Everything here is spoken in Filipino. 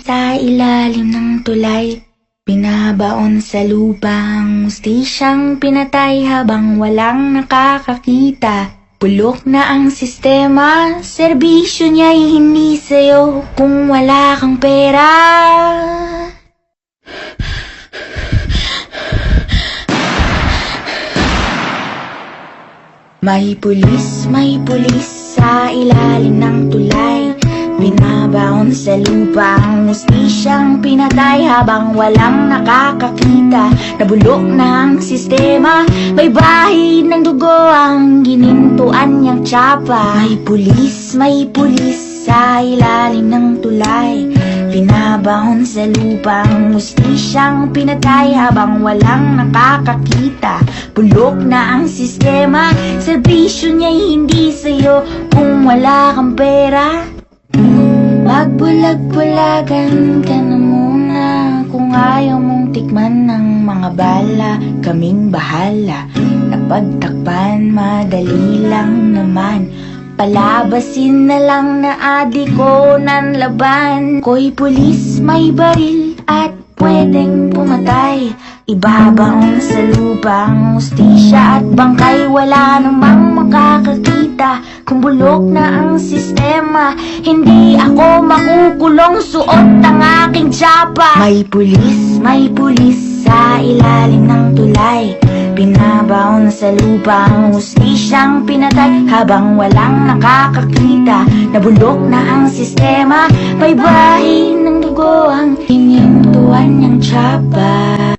Sa ilalim ng tulay, binabaon sa lupa ang hustisyang pinatay habang walang nakakakita. Bulok na ang sistema, serbisyo niya'y hindi sa'yo kung wala kang pera. May pulis sa ilalim ng tulay, binabaon sa lupa ang hustisyang pinatay habang walang nakakakita. Nabulok na ang sistema, may bahid ng dugo ang ginintuan niyang tsapa. May pulis sa ilalim ng tulay, binabaon sa lupa ang hustisyang pinatay habang walang nakakakita. Bulok na ang sistema, serbisyo niya'y hindi sa'yo kung wala kang pera. Magbulag-bulagan ka na muna kung ayaw mong tikman ng mga bala. Kaming bahala, napagtakpan madali lang naman. Palabasin na lang na adik ko ng laban. Ko'y pulis, may baril at pwedeng pumatay. Ibabaon sa lupa ang hustisya at bangkay, wala namang makakakita. Kung bulok na ang sistema, hindi ako makukulong, suot ang aking tsapa. May pulis sa ilalim ng tulay, binabaon sa lupa ang hustisyang pinatay habang walang nakakakita. Nabulok na ang sistema, may bahid ng dugo ang hinintuan niyang tsapa.